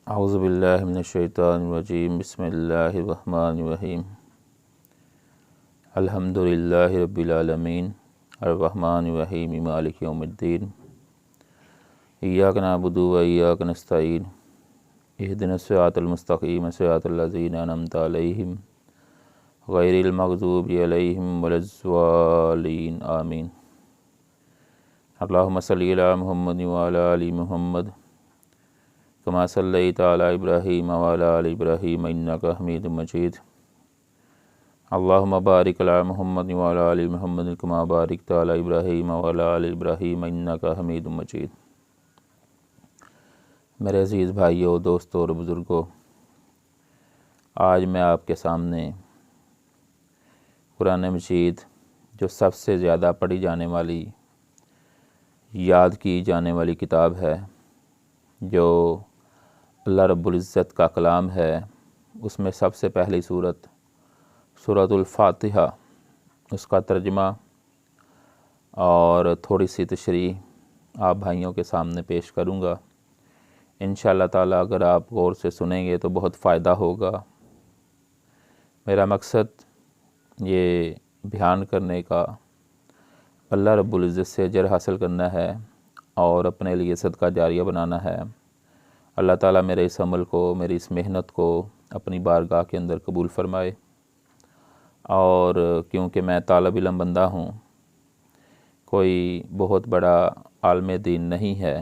اعوذ باللہ من الشیطان الرجیم بسم اللہ الرحمن الرحیم الحمد للہ رب العالمین الرحمن الرحیم مالک یوم الدین ایاک نعبد و ایاک نستعین اہدنا الصراط المستقیم صراط الذین انعمت علیہم غیر المغضوب علیہم ولا الضالین آمین۔ اللہم صلی علی محمد وعلی آل محمد کما صلیت علی ابراہیم وعلی آل ابراہیم انک حمید مجید۔ اللہم بارک علی محمد وعلی آل محمد کما بارکت علی ابراہیم وعلی آل ابراہیم انک حمید مجید۔ میرے عزیز بھائیوں، دوستوں اور بزرگوں، آج میں آپ کے سامنے قرآن مجید جو سب سے زیادہ پڑھی جانے والی، یاد کی جانے والی کتاب ہے، جو اللہ رب العزت کا کلام ہے، اس میں سب سے پہلی سورۃ الفاتحہ، اس کا ترجمہ اور تھوڑی سی تشریح آپ بھائیوں کے سامنے پیش کروں گا۔ انشاءاللہ تعالیٰ اگر آپ غور سے سنیں گے تو بہت فائدہ ہوگا۔ میرا مقصد یہ بیان کرنے کا اللہ رب العزت سے اجر حاصل کرنا ہے اور اپنے لیے صدقہ جاریہ بنانا ہے۔ اللہ تعالیٰ میرے اس عمل کو، میری اس محنت کو اپنی بارگاہ کے اندر قبول فرمائے۔ اور کیونکہ میں طالب علم بندہ ہوں، کوئی بہت بڑا عالم دین نہیں ہے،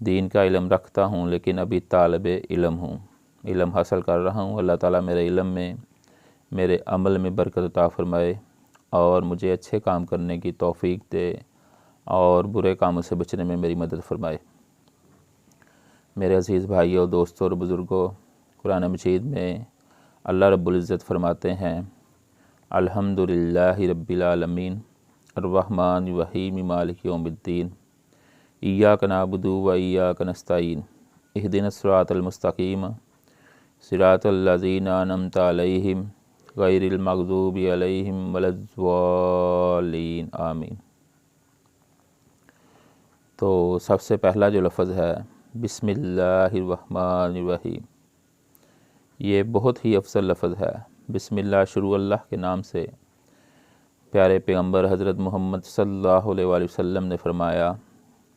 دین کا علم رکھتا ہوں لیکن ابھی طالب علم ہوں، علم حاصل کر رہا ہوں۔ اللہ تعالیٰ میرے علم میں، میرے عمل میں برکت عطا فرمائے اور مجھے اچھے کام کرنے کی توفیق دے اور برے کاموں سے بچنے میں میری مدد فرمائے۔ میرے عزیز بھائیوں، دوستوں اور بزرگوں، قرآن مجید میں اللہ رب العزت فرماتے ہیں: الحمد للہ رب العالمین الرحمن الرحیم مالک یوم الدین ایاک نعبد و ایاک نستعین اہدنا الصراط المستقیم صراط الذین انعمت علیہم غیر المغضوب علیہم ولا الضالین آمین۔ تو سب سے پہلا جو لفظ ہے بسم اللہ الرحمن الرحیم، یہ بہت ہی افضل لفظ ہے۔ بسم اللہ شروع اللہ کے نام سے۔ پیارے پیغمبر حضرت محمد صلی اللہ علیہ وآلہ وسلم نے فرمایا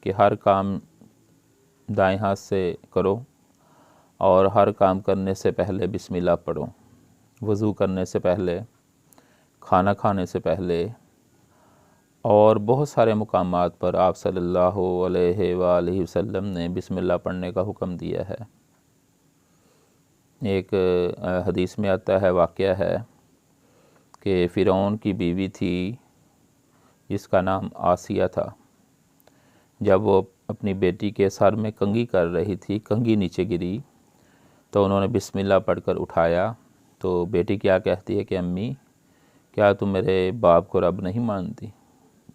کہ ہر کام دائیں ہاتھ سے کرو اور ہر کام کرنے سے پہلے بسم اللہ پڑھو۔ وضو کرنے سے پہلے، کھانا کھانے سے پہلے اور بہت سارے مقامات پر آپ صلی اللہ علیہ وآلہ وسلم نے بسم اللہ پڑھنے کا حکم دیا ہے۔ ایک حدیث میں آتا ہے، واقعہ ہے کہ فرعون کی بیوی تھی جس کا نام آسیہ تھا۔ جب وہ اپنی بیٹی کے سر میں کنگھی کر رہی تھی، کنگھی نیچے گری تو انہوں نے بسم اللہ پڑھ کر اٹھایا، تو بیٹی کیا کہتی ہے کہ امی، کیا تم میرے باپ کو رب نہیں مانتی؟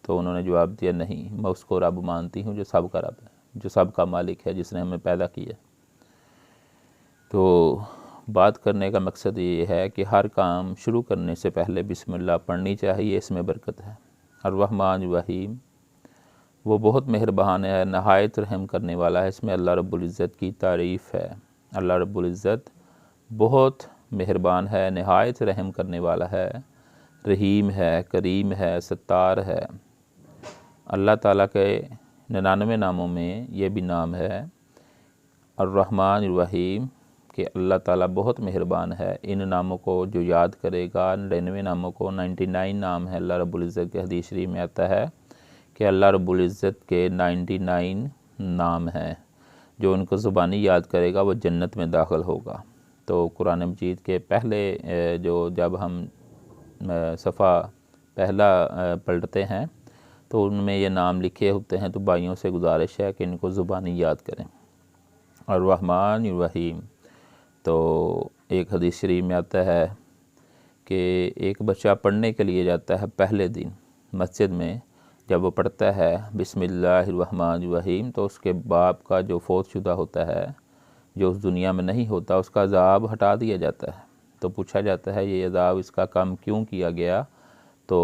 تو انہوں نے جواب دیا، نہیں، میں اس کو رب مانتی ہوں جو سب کا رب ہے، جو سب کا مالک ہے، جس نے ہمیں پیدا کیا۔ تو بات کرنے کا مقصد یہ ہے کہ ہر کام شروع کرنے سے پہلے بسم اللہ پڑھنی چاہیے، اس میں برکت ہے۔ الرحمن الرحیم، وہ بہت مہربان ہے، نہایت رحم کرنے والا ہے۔ اس میں اللہ رب العزت کی تعریف ہے۔ اللہ رب العزت بہت مہربان ہے، نہایت رحم کرنے والا ہے، رحیم ہے، کریم ہے، ستار ہے۔ اللہ تعالیٰ کے 99 ناموں میں یہ بھی نام ہے الرحمن الرحیم، کہ اللہ تعالیٰ بہت مہربان ہے۔ ان ناموں کو جو یاد کرے گا، 99 ناموں کو، 99 نام ہے اللہ رب العزت کے، حدیث شریف میں آتا ہے کہ اللہ رب العزت کے 99 نام ہیں، جو ان کو زبانی یاد کرے گا وہ جنت میں داخل ہوگا۔ تو قرآن مجید کے پہلے جب ہم صفحہ پہلا پلٹتے ہیں تو ان میں یہ نام لکھے ہوتے ہیں، تو بھائیوں سے گزارش ہے کہ ان کو زبانی یاد کریں۔ الرحمن الرحیم۔ تو ایک حدیث شریف میں آتا ہے کہ ایک بچہ پڑھنے کے لیے جاتا ہے پہلے دن مسجد میں، جب وہ پڑھتا ہے بسم اللہ الرحمن الرحیم، تو اس کے باپ کا جو فوت شدہ ہوتا ہے، جو اس دنیا میں نہیں ہوتا، اس کا عذاب ہٹا دیا جاتا ہے۔ تو پوچھا جاتا ہے یہ عذاب اس کا کم کیوں کیا گیا؟ تو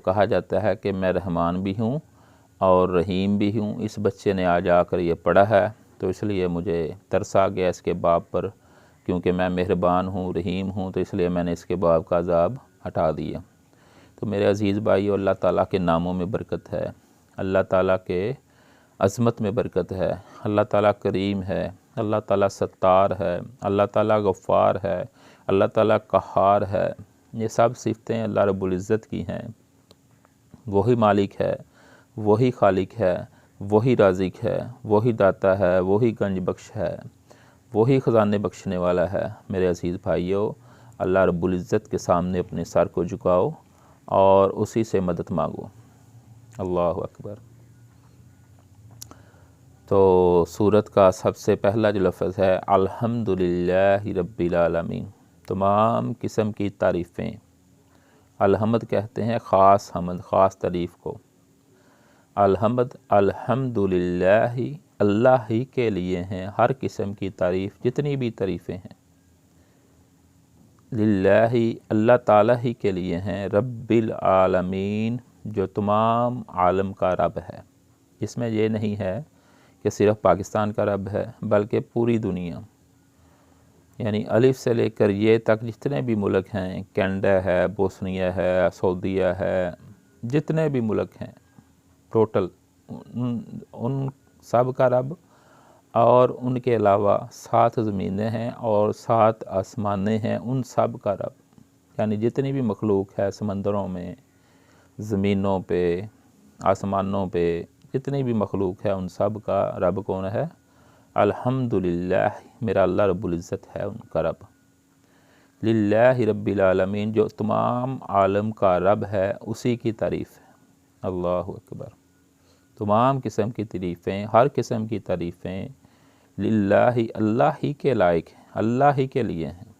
کہا جاتا ہے کہ میں رحمان بھی ہوں اور رحیم بھی ہوں۔ اس بچے نے آج آ کر یہ پڑھا ہے تو اس لیے مجھے ترس آ گیا اس کے باب پر، کیونکہ میں مہربان ہوں، رحیم ہوں، تو اس لیے میں نے اس کے باب کا عذاب ہٹا دیا۔ تو میرے عزیز بھائیو، اللہ تعالیٰ کے ناموں میں برکت ہے، اللہ تعالیٰ کے عظمت میں برکت ہے، اللہ تعالیٰ کریم ہے، اللہ تعالیٰ ستار ہے، اللہ تعالیٰ غفار ہے، اللہ تعالیٰ قہار ہے۔ یہ سب صفتیں اللہ رب العزت کی ہیں۔ وہی مالک ہے، وہی خالق ہے، وہی رازق ہے، وہی داتا ہے، وہی گنج بخش ہے، وہی خزانے بخشنے والا ہے۔ میرے عزیز بھائیو، اللہ رب العزت کے سامنے اپنے سر کو جھکاؤ اور اسی سے مدد مانگو۔ اللہ اکبر۔ تو سورت کا سب سے پہلا جو لفظ ہے الحمدللہ رب العالمین، تمام قسم کی تعریفیں، الحمد کہتے ہیں خاص حمد، خاص تعریف کو۔ الحمدللہ اللہ ہی کے لیے ہیں ہر قسم کی تعریف، جتنی بھی تعریفیں ہیں۔ للہ اللہ تعالیٰ ہی کے لیے ہیں، رب العالمین جو تمام عالم کا رب ہے۔ اس میں یہ نہیں ہے کہ صرف پاکستان کا رب ہے، بلکہ پوری دنیا، یعنی الف سے لے کر یہ تک جتنے بھی ملک ہیں، کینیڈا ہے، بوسنیا ہے، سعودیہ ہے، جتنے بھی ملک ہیں ٹوٹل، ان سب کا رب، اور ان کے علاوہ 7 زمینیں ہیں اور 7 آسمانیں ہیں، ان سب کا رب، یعنی جتنی بھی مخلوق ہے سمندروں میں، زمینوں پہ، آسمانوں پہ، جتنی بھی مخلوق ہے، ان سب کا رب کون ہے؟ الحمدللہ، میرا اللہ رب العزت ہے ان کا رب۔ للہ رب العالمین جو تمام عالم کا رب ہے، اسی کی تعریف ہے۔ اللہ اکبر۔ تمام قسم کی تعریفیں، ہر قسم کی تعریفیں للہ، اللہ ہی کے لائق ہیں، اللہ ہی کے لیے ہیں۔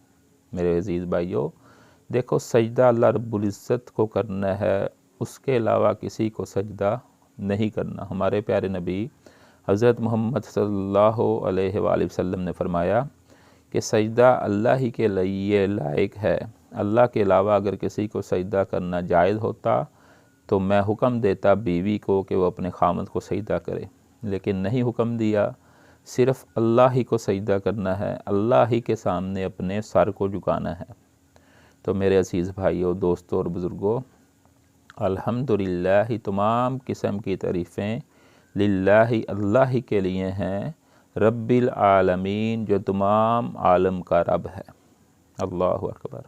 میرے عزیز بھائیو، دیکھو سجدہ اللہ رب العزت کو کرنا ہے، اس کے علاوہ کسی کو سجدہ نہیں کرنا۔ ہمارے پیارے نبی حضرت محمد صلی اللہ علیہ وآلہ وسلم نے فرمایا کہ سجدہ اللہ ہی کے لیے لائق ہے، اللہ کے علاوہ اگر کسی کو سجدہ کرنا جائز ہوتا تو میں حکم دیتا بیوی کو کہ وہ اپنے خامد کو سجدہ کرے، لیکن نہیں حکم دیا، صرف اللہ ہی کو سجدہ کرنا ہے، اللہ ہی کے سامنے اپنے سر کو جھکانا ہے۔ تو میرے عزیز بھائیوں، دوستوں اور بزرگوں، الحمدللہ تمام قسم کی تعریفیں للہ اللہ ہی کے لیے ہیں، رب العالمین جو تمام عالم کا رب ہے۔ اللہ اکبر۔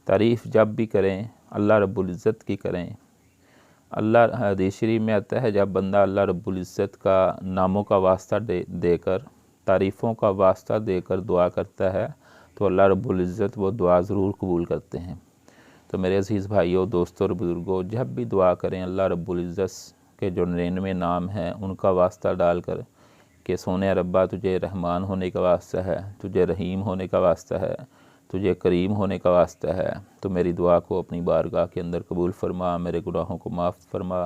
تعریف جب بھی کریں اللہ رب العزت کی کریں۔ اللہ حدیث شریف میں آتا ہے جب بندہ اللہ رب العزت کا ناموں کا واسطہ دے کر، تعریفوں کا واسطہ دے کر دعا کرتا ہے تو اللہ رب العزت وہ دعا ضرور قبول کرتے ہیں۔ تو میرے عزیز بھائیوں، دوستوں اور بزرگوں، جب بھی دعا کریں اللہ رب العزت کے جو 99 نام ہیں ان کا واسطہ ڈال کر کہ سونے ربا تجھے رحمان ہونے کا واسطہ ہے، تجھے رحیم ہونے کا واسطہ ہے، تجھے کریم ہونے کا واسطہ ہے، تو میری دعا کو اپنی بارگاہ کے اندر قبول فرما، میرے گناہوں کو معاف فرما۔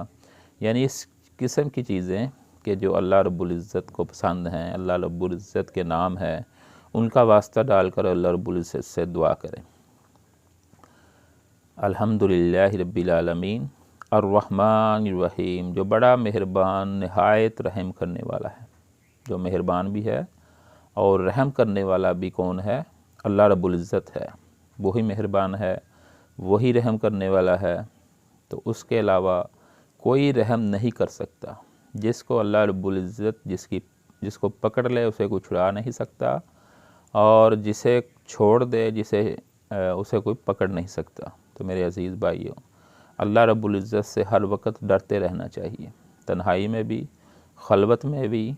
یعنی اس قسم کی چیزیں کہ جو اللہ رب العزت کو پسند ہیں، اللہ رب العزت کے نام ہے، ان کا واسطہ ڈال کر اللہ رب العزت سے دعا کریں۔ الحمدللہ رب العالمین الرحمن الرحیم جو بڑا مہربان، نہایت رحم کرنے والا ہے، جو مہربان بھی ہے اور رحم کرنے والا بھی کون ہے؟ اللہ رب العزت ہے۔ وہی مہربان ہے، وہی رحم کرنے والا ہے، تو اس کے علاوہ کوئی رحم نہیں کر سکتا۔ جس کو اللہ رب العزت جس کو پکڑ لے اسے کوئی چھڑا نہیں سکتا، اور جسے چھوڑ دے اسے کوئی پکڑ نہیں سکتا۔ تو میرے عزیز بھائیوں، اللہ رب العزت سے ہر وقت ڈرتے رہنا چاہیے، تنہائی میں بھی، خلوت میں بھی،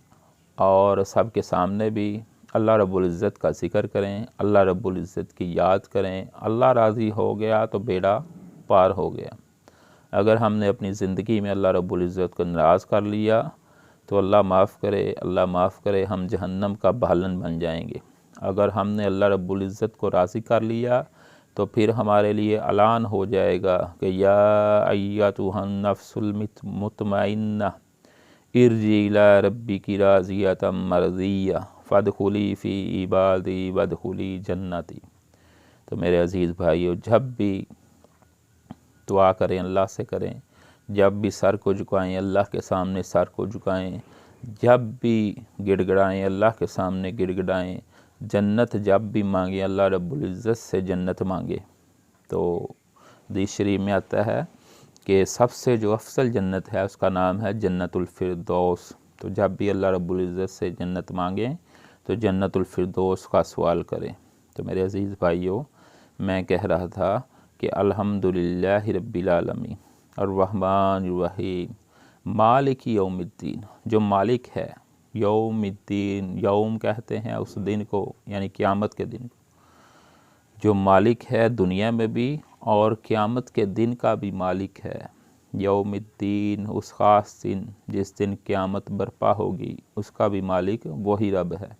اور سب کے سامنے بھی اللہ رب العزت کا ذکر کریں، اللہ رب العزت کی یاد کریں۔ اللہ راضی ہو گیا تو بیڑا پار ہو گیا۔ اگر ہم نے اپنی زندگی میں اللہ رب العزت کو ناراض کر لیا تو اللہ معاف کرے، ہم جہنم کا بھالن بن جائیں گے۔ اگر ہم نے اللہ رب العزت کو راضی کر لیا تو پھر ہمارے لیے اعلان ہو جائے گا کہ یا ایتھا النفس المطمئنہ ارجعی الی ربک راضیۃ مرضیہ فادخلی فی عبادی وادخلی جنتی۔ تو میرے عزیز بھائیو، جب بھی دعا کریں اللہ سے کریں، جب بھی سر کو جھکائیں اللہ کے سامنے سر کو جھکائیں، جب بھی گڑ گڑائیں اللہ کے سامنے گڑ گڑائیں، جنت جب بھی مانگیں اللہ رب العزت سے جنت مانگے۔ تو حدیث شریف میں آتا ہے کہ سب سے جو افضل جنت ہے اس کا نام ہے جنت الفردوس۔ تو جب بھی اللہ رب العزت سے جنت مانگیں تو جنت الفردوس کا سوال کریں۔ تو میرے عزیز بھائیوں، میں کہہ رہا تھا کہ الحمدللہ رب العالمین الرحمن الرحیم مالک یوم الدین، جو مالک ہے یوم الدین، یوم کہتے ہیں اس دن کو یعنی قیامت کے دن کو، جو مالک ہے دنیا میں بھی اور قیامت کے دن کا بھی مالک ہے۔ یوم الدین، اس خاص دن جس دن قیامت برپا ہوگی، اس کا بھی مالک وہی رب ہے۔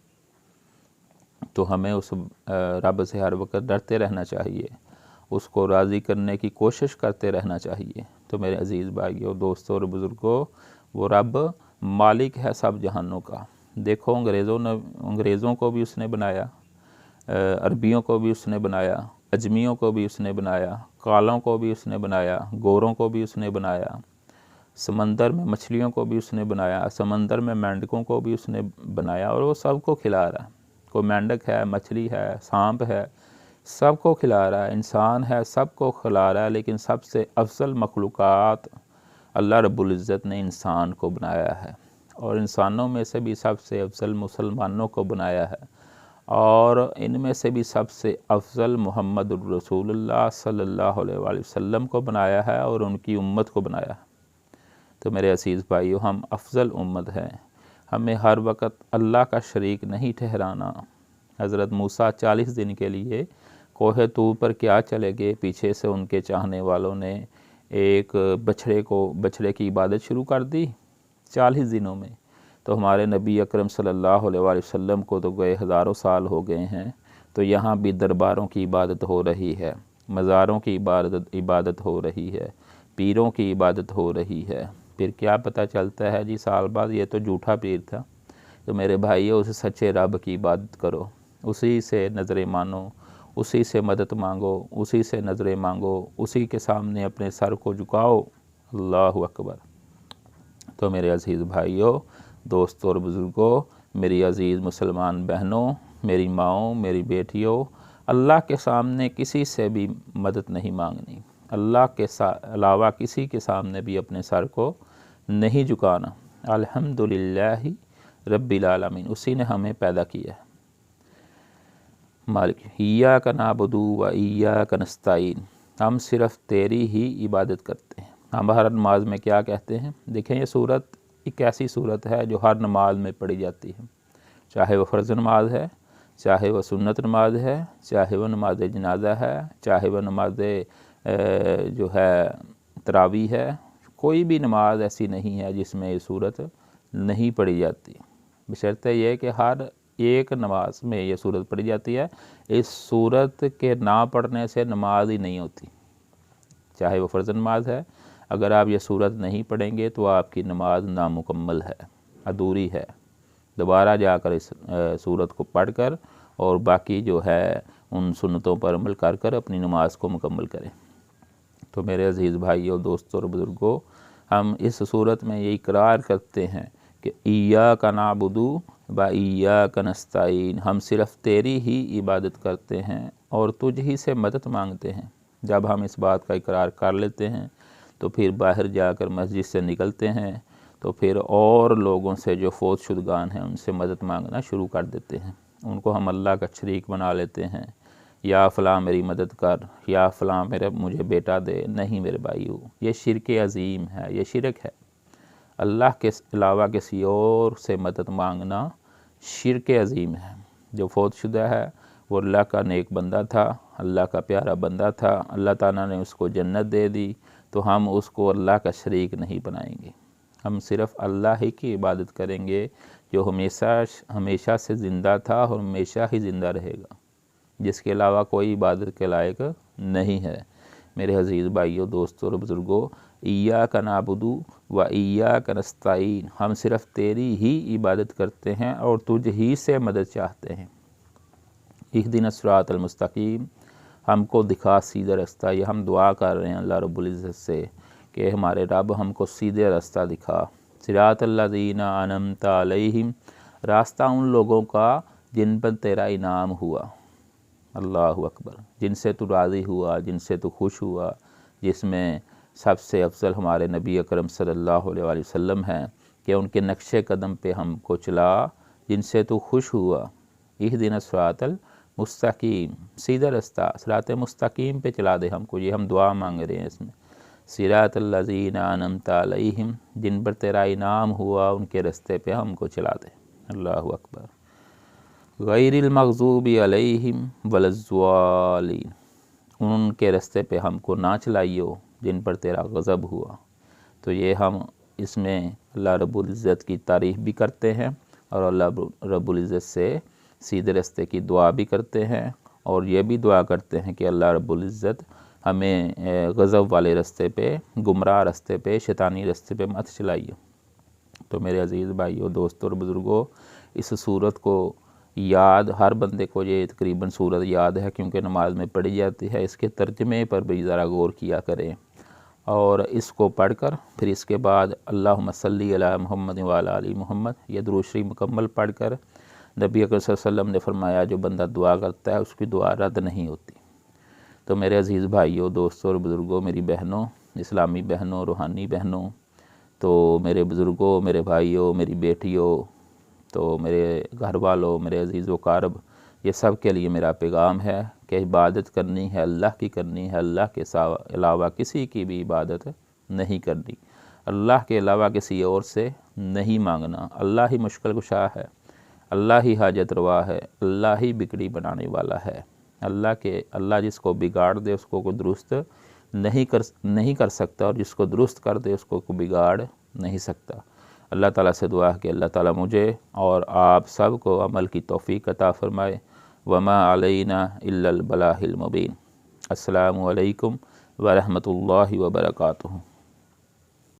تو ہمیں اس رب سے ہر وقت ڈرتے رہنا چاہیے، اس کو راضی کرنے کی کوشش کرتے رہنا چاہیے۔ تو میرے عزیز بھائیوں، دوستوں اور بزرگوں، وہ رب مالک ہے سب جہانوں کا۔ دیکھو انگریزوں کو بھی اس نے بنایا، عربیوں کو بھی اس نے بنایا، اجمیوں کو بھی اس نے بنایا، کالوں کو بھی اس نے بنایا، گوروں کو بھی اس نے بنایا، سمندر میں مچھلیوں کو بھی اس نے بنایا، سمندر میں مینڈکوں کو بھی اس نے بنایا، اور وہ سب کو کھلا رہا ہے۔ کوئی مینڈک ہے، مچھلی ہے، سانپ ہے، سب کو کھلا رہا ہے، انسان ہے، سب کو کھلا رہا ہے، لیکن سب سے افضل مخلوقات اللہ رب العزت نے انسان کو بنایا ہے، اور انسانوں میں سے بھی سب سے افضل مسلمانوں کو بنایا ہے، اور ان میں سے بھی سب سے افضل محمد الرسول اللہ صلی اللہ علیہ وآلہ وسلم کو بنایا ہے، اور ان کی امت کو بنایا ہے۔ تو میرے عزیز بھائیو، ہم افضل امت ہیں، ہمیں ہر وقت اللہ کا شریک نہیں ٹھہرانا۔ حضرت موسیٰ 40 دن کے لیے کوہ طور پر کیا چلے گئے، پیچھے سے ان کے چاہنے والوں نے ایک بچھڑے کی عبادت شروع کر دی 40 دنوں میں۔ تو ہمارے نبی اکرم صلی اللہ علیہ وآلہ وسلم کو تو گئے ہزاروں سال ہو گئے ہیں، تو یہاں بھی درباروں کی عبادت ہو رہی ہے، مزاروں کی عبادت ہو رہی ہے، پیروں کی عبادت ہو رہی ہے۔ پھر کیا پتہ چلتا ہے جی سال بعد یہ تو جھوٹا پیر تھا۔ تو میرے بھائیو، اس سچے رب کی عبادت کرو، اسی سے نظریں مانو، اسی سے مدد مانگو، اسی سے نظریں مانگو، اسی کے سامنے اپنے سر کو جھکاؤ۔ اللہ اکبر۔ تو میرے عزیز بھائیو، دوستوں اور بزرگوں، میری عزیز مسلمان بہنوں، میری ماؤں، میری بیٹیوں، اللہ کے سامنے کسی سے بھی مدد نہیں مانگنی، اللہ کے علاوہ کسی کے سامنے بھی اپنے سر کو نہیں جھکانا۔ الحمدللہ رب العالمین، اسی نے ہمیں پیدا کیا ہے۔ مالک ایاک نعبد و ایاک نستعین، ہم صرف تیری ہی عبادت کرتے ہیں۔ ہم ہر نماز میں کیا کہتے ہیں؟ دیکھیں یہ صورت ایک ایسی صورت ہے جو ہر نماز میں پڑھی جاتی ہے، چاہے وہ فرض نماز ہے، چاہے وہ سنت نماز ہے، چاہے وہ نماز جنازہ ہے، چاہے وہ نماز جو ہے تراویح ہے، کوئی بھی نماز ایسی نہیں ہے جس میں یہ صورت نہیں پڑھی جاتی، بشرطے یہ کہ ہر ایک نماز میں یہ صورت پڑھی جاتی ہے۔ اس صورت کے نہ پڑھنے سے نماز ہی نہیں ہوتی، چاہے وہ فرض نماز ہے، اگر آپ یہ صورت نہیں پڑھیں گے تو آپ کی نماز نامکمل ہے، ادھوری ہے۔ دوبارہ جا کر اس صورت کو پڑھ کر اور باقی جو ہے ان سنتوں پر عمل کر کر اپنی نماز کو مکمل کریں۔ تو میرے عزیز بھائیوں، دوستوں اور بزرگوں، ہم اس صورت میں یہ اقرار کرتے ہیں کہ ایاک نعبد و ایاک نستعین، ہم صرف تیری ہی عبادت کرتے ہیں اور تجھ ہی سے مدد مانگتے ہیں۔ جب ہم اس بات کا اقرار کر لیتے ہیں تو پھر باہر جا کر مسجد سے نکلتے ہیں تو پھر اور لوگوں سے جو فوت شدگان ہیں ان سے مدد مانگنا شروع کر دیتے ہیں، ان کو ہم اللہ کا شریک بنا لیتے ہیں۔ یا فلاں میری مدد کر، یا فلاں مجھے بیٹا دے۔ نہیں میرے بھائیو، یہ شرک عظیم ہے، یہ شرک ہے۔ اللہ کے علاوہ کسی اور سے مدد مانگنا شرک عظیم ہے۔ جو فوت شدہ ہے وہ اللہ کا نیک بندہ تھا، اللہ کا پیارا بندہ تھا، اللہ تعالیٰ نے اس کو جنت دے دی، تو ہم اس کو اللہ کا شریک نہیں بنائیں گے۔ ہم صرف اللہ ہی کی عبادت کریں گے جو ہمیشہ سے زندہ تھا اور ہمیشہ ہی زندہ رہے گا، جس کے علاوہ کوئی عبادت کے لائق نہیں ہے۔ میرے عزیز بھائیوں، دوستوں اور بزرگوں، ایاک نعبد و ایاک نستعین، ہم صرف تیری ہی عبادت کرتے ہیں اور تجھ ہی سے مدد چاہتے ہیں۔ اہدنا الصراط المستقیم، ہم کو دکھا سیدھا راستہ۔ یہ ہم دعا کر رہے ہیں اللہ رب العزت سے کہ ہمارے رب ہم کو سیدھے راستہ دکھا، صراط الذین انعمت علیہم، راستہ ان لوگوں کا جن پر تیرا انعام ہوا، اللہ اکبر، جن سے تو راضی ہوا، جن سے تو خوش ہوا، جس میں سب سے افضل ہمارے نبی اکرم صلی اللہ علیہ وآلہ وسلم ہیں کہ ان کے نقش قدم پہ ہم کو چلا، جن سے تو خوش ہوا۔ اہدنا الصراط المستقیم، سیدھا رستہ صراط مستقیم پہ چلا دے ہم کو، یہ ہم دعا مانگ رہے ہیں اس میں۔ صراط الذین انعمت علیہم، جن پر تیرا انعام ہوا ان کے رستے پہ ہم کو چلا دے، اللہ اکبر۔ غیر المغضوب علیہم ولا الضالین، ان کے رستے پہ ہم کو نہ چلائیو جن پر تیرا غضب ہوا۔ تو یہ ہم اس میں اللہ رب العزت کی تعریف بھی کرتے ہیں اور اللہ رب العزت سے سیدھے رستے کی دعا بھی کرتے ہیں، اور یہ بھی دعا کرتے ہیں کہ اللہ رب العزت ہمیں غضب والے رستے پہ، گمراہ رستے پہ، شیطانی رستے پہ مت چلائیے۔ تو میرے عزیز بھائیوں، دوستوں اور بزرگوں، اس صورت کو یاد، ہر بندے کو یہ تقریباً صورت یاد ہے کیونکہ نماز میں پڑھی جاتی ہے، اس کے ترجمے پر بھی ذرا غور کیا کریں، اور اس کو پڑھ کر پھر اس کے بعد اللہم صلی علی محمد وعلی آل محمد، یہ درود شریف مکمل پڑھ کر نبی اکرم صلی اللہ علیہ وسلم نے فرمایا جو بندہ دعا کرتا ہے اس کی دعا رد نہیں ہوتی۔ تو میرے عزیز بھائیوں، دوستوں اور بزرگوں، میری بہنوں، اسلامی بہنوں، روحانی بہنوں، تو میرے بزرگوں، میرے بھائیوں، میری بیٹیوں، تو میرے گھر والوں، میرے عزیز و قارب، یہ سب کے لیے میرا پیغام ہے کہ عبادت کرنی ہے اللہ کی کرنی ہے، اللہ کے علاوہ کسی کی بھی عبادت نہیں کرنی، اللہ کے علاوہ کسی اور سے نہیں مانگنا۔ اللہ ہی مشکل کشا ہے، اللہ ہی حاجت روا ہے، اللہ ہی بگڑی بنانے والا ہے۔ اللہ جس کو بگاڑ دے اس کو کوئی درست نہیں کر سکتا، اور جس کو درست کر دے اس کو کوئی بگاڑ نہیں سکتا۔ اللہ تعالیٰ سے دعا ہے کہ اللہ تعالیٰ مجھے اور آپ سب کو عمل کی توفیق عطا فرمائے۔ وما علینا الا البلاغ المبین۔ السلام علیکم ورحمۃ اللہ وبرکاتہ۔